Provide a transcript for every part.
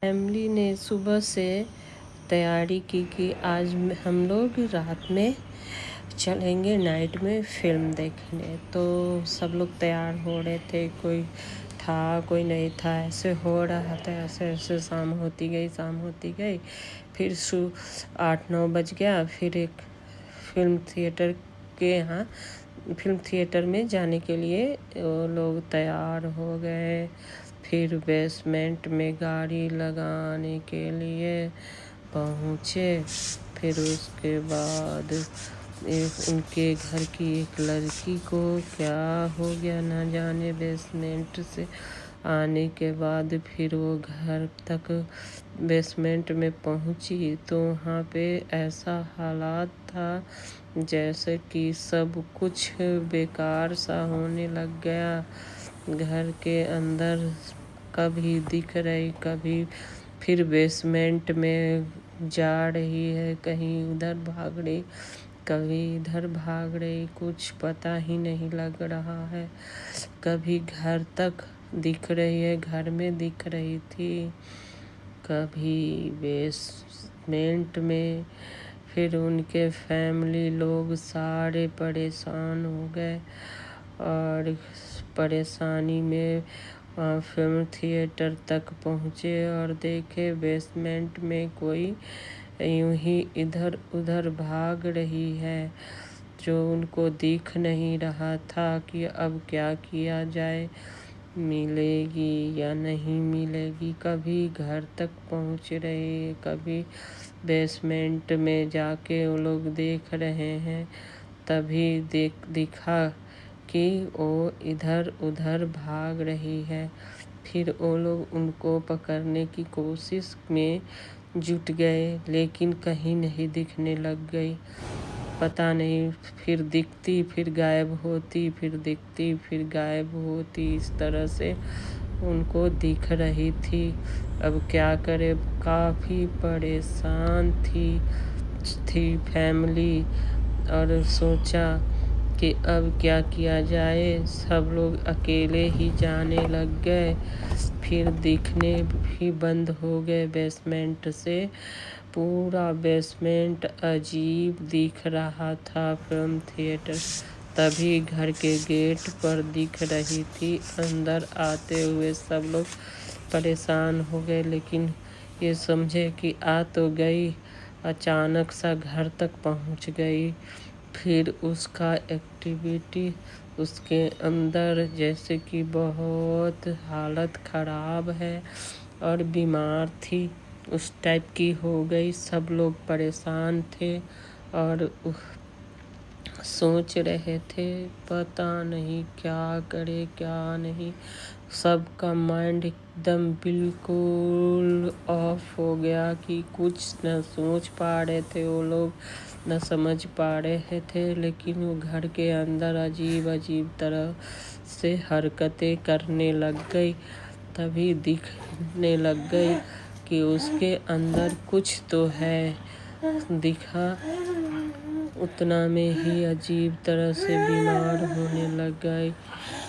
Family ने सुबह से तैयारी की कि आज हम लोग रात में चलेंगे नाइट में फ़िल्म देखने। तो सब लोग तैयार हो रहे थे, कोई था कोई नहीं था, ऐसे हो रहा था। ऐसे ऐसे शाम होती गई। फिर 8-9 बज गया। फिर एक फिल्म थिएटर में जाने के लिए वो लोग तैयार हो गए। फिर बेसमेंट में गाड़ी लगाने के लिए पहुँचे। फिर उसके बाद उनके घर की एक लड़की को क्या हो गया ना जाने। बेसमेंट से आने के बाद फिर वो घर तक बेसमेंट में पहुंची तो वहाँ पे ऐसा हालात था जैसे कि सब कुछ बेकार सा होने लग गया। घर के अंदर कभी दिख रही, कभी फिर बेसमेंट में जा रही है, कहीं उधर भाग रही, कभी इधर भाग रही, कुछ पता ही नहीं लग रहा है। कभी घर तक दिख रही है, घर में दिख रही थी, कभी बेसमेंट में। फिर उनके फैमिली लोग सारे परेशान हो गए और परेशानी में फिल्म थिएटर तक पहुँचे और देखे बेसमेंट में कोई यूं ही इधर उधर भाग रही है, जो उनको दिख नहीं रहा था कि अब क्या किया जाए, मिलेगी या नहीं मिलेगी। कभी घर तक पहुँच रहे, कभी बेसमेंट में जाके वो लोग देख रहे हैं। तभी दिखा कि वो इधर उधर भाग रही है। फिर वो लोग उनको पकड़ने की कोशिश में जुट गए, लेकिन कहीं नहीं दिखने लग गई। पता नहीं, फिर दिखती फिर गायब होती, फिर दिखती फिर गायब होती। इस तरह से उनको दिख रही थी। अब क्या करे, काफ़ी परेशान थी फैमिली और सोचा कि अब क्या किया जाए। सब लोग अकेले ही जाने लग गए। फिर दिखने भी बंद हो गए बेसमेंट से। पूरा बेसमेंट अजीब दिख रहा था फिल्म थिएटर। तभी घर के गेट पर दिख रही थी। अंदर आते हुए सब लोग परेशान हो गए, लेकिन ये समझे कि आ तो गई, अचानक सा घर तक पहुंच गई। फिर उसका एक्टिविटी उसके अंदर जैसे कि बहुत हालत ख़राब है और बीमार थी, उस टाइप की हो गई। सब लोग परेशान थे और सोच रहे थे पता नहीं क्या करे क्या नहीं। सबका माइंड एकदम बिल्कुल ऑफ हो गया कि कुछ न सोच पा रहे थे वो लोग, न समझ पा रहे थे। लेकिन वो घर के अंदर अजीब अजीब तरह से हरकतें करने लग गई। तभी दिखने लग गई कि उसके अंदर कुछ तो है। दिखा उतना में ही अजीब तरह से बीमार होने लग गई।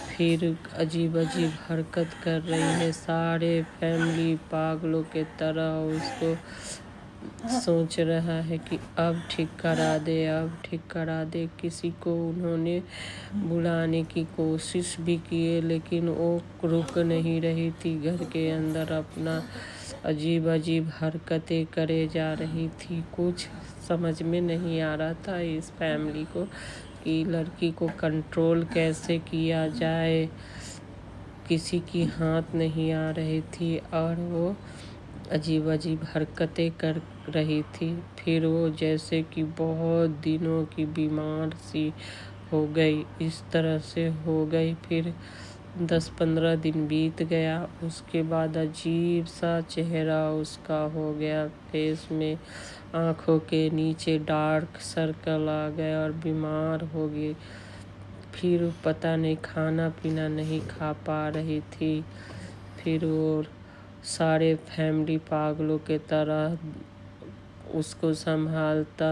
फिर अजीब अजीब हरकत कर रही है। सारे फैमिली पागलों के तरह उसको सोच रहा है कि अब ठीक करा दे, अब ठीक करा दे। किसी को उन्होंने बुलाने की कोशिश भी किए, लेकिन वो रुक नहीं रही थी। घर के अंदर अपना अजीब अजीब हरकतें करे जा रही थी। कुछ समझ में नहीं आ रहा था इस फैमिली को कि लड़की को कंट्रोल कैसे किया जाए। किसी की हाथ नहीं आ रही थी और वो अजीब अजीब हरकतें कर रही थी। फिर वो जैसे कि बहुत दिनों की बीमार सी हो गई, इस तरह से हो गई। फिर 10-15 दिन बीत गया। उसके बाद अजीब सा चेहरा उसका हो गया। फेस में आँखों के नीचे डार्क सर्कल आ गए और बीमार हो गई। फिर पता नहीं, खाना पीना नहीं खा पा रही थी। फिर वो सारे फैमिली पागलों के तरह उसको संभालता,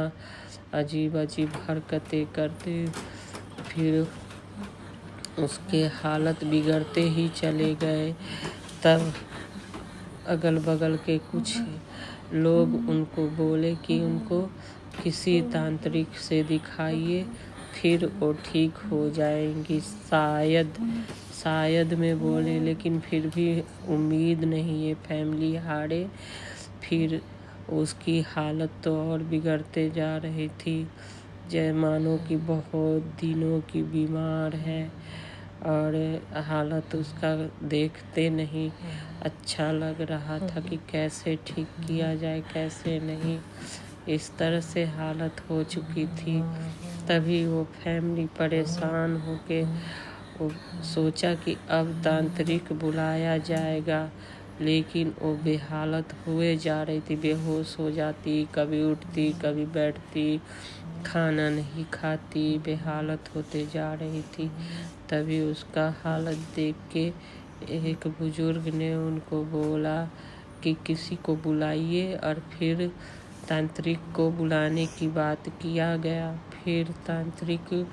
अजीब अजीब हरकतें करते। फिर उसके हालत बिगड़ते ही चले गए। तब अगल बगल के कुछ लोग उनको बोले कि उनको किसी तांत्रिक से दिखाइए, फिर वो ठीक हो जाएंगी शायद में बोले, लेकिन फिर भी उम्मीद नहीं है, फैमिली हारे। फिर उसकी हालत तो और बिगड़ते जा रही थी, जय मानो कि बहुत दिनों की बीमार है और हालत उसका देखते नहीं अच्छा लग रहा था कि कैसे ठीक किया जाए कैसे नहीं, इस तरह से हालत हो चुकी थी। तभी वो फैमिली परेशान होके वो सोचा कि अब तांत्रिक बुलाया जाएगा, लेकिन वो बेहालत हुए जा रही थी, बेहोश हो जाती, कभी उठती कभी बैठती, खाना नहीं खाती, बेहालत होते जा रही थी। तभी उसका हालत देख के एक बुजुर्ग ने उनको बोला कि किसी को बुलाइए, और फिर तांत्रिक को बुलाने की बात किया गया। फिर तांत्रिक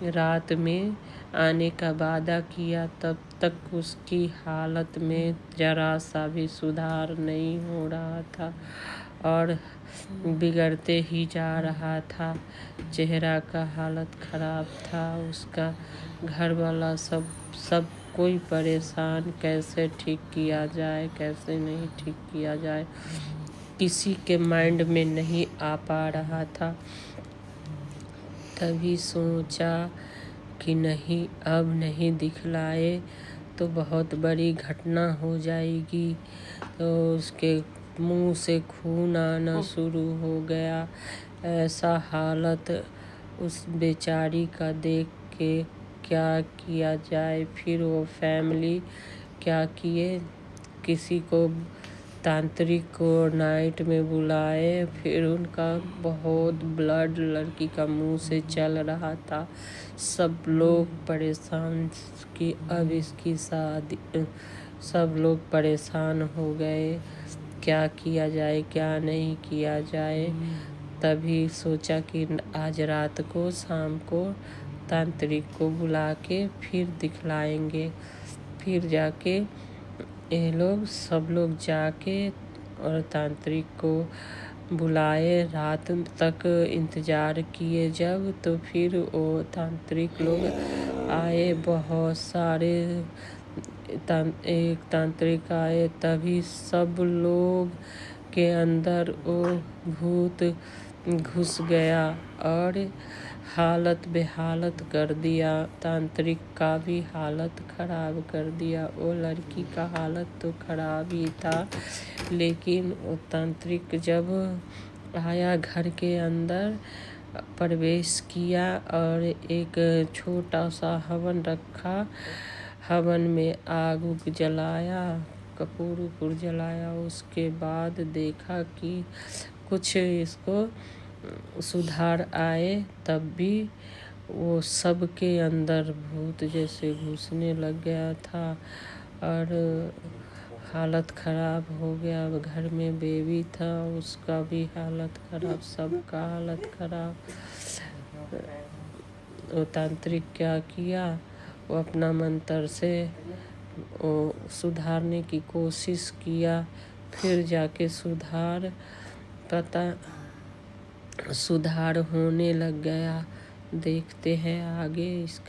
रात में आने का वादा किया, तब तक उसकी हालत में जरा सा भी सुधार नहीं हो रहा था और बिगड़ते ही जा रहा था। चेहरा का हालत खराब था उसका, घर वाला सब कोई परेशान, कैसे ठीक किया जाए कैसे नहीं ठीक किया जाए, किसी के माइंड में नहीं आ पा रहा था। तभी सोचा कि नहीं, अब नहीं दिखलाए तो बहुत बड़ी घटना हो जाएगी। तो उसके मुंह से खून आना शुरू हो गया। ऐसा हालत उस बेचारी का देख के क्या किया जाए। फिर वो फैमिली क्या किए, किसी को तांत्रिक को नाइट में बुलाए। फिर उनका बहुत ब्लड लड़की का मुंह से चल रहा था। सब लोग परेशान कि अब इसकी शादी, सब लोग परेशान हो गए, क्या किया जाए क्या नहीं किया जाए। तभी सोचा कि आज रात को शाम को तांत्रिक को बुला के फिर दिखलाएंगे। फिर जाके ये लोग सब लोग जाके और तांत्रिक को बुलाए, रात तक इंतज़ार किए। जब तो फिर वो तांत्रिक लोग आए, बहुत सारे एक तांत्रिक आए। तभी सब लोग के अंदर वो भूत घुस गया और हालत बेहालत कर दिया। तांत्रिक का भी हालत खराब कर दिया। वो लड़की का हालत तो खराब ही था, लेकिन वो तांत्रिक जब आया घर के अंदर प्रवेश किया और एक छोटा सा हवन रखा, हवन में आग उग जलाया, कपूर उपूर जलाया। उसके बाद देखा कि कुछ इसको सुधार आए, तब भी वो सबके अंदर भूत जैसे घुसने लग गया था और हालत खराब हो गया। घर में बेबी था, उसका भी हालत खराब, सबका हालत खराब। वो तांत्रिक क्या किया, वो अपना मंत्र से वो सुधारने की कोशिश किया। फिर जाके सुधार होने लग गया। देखते हैं आगे इसका।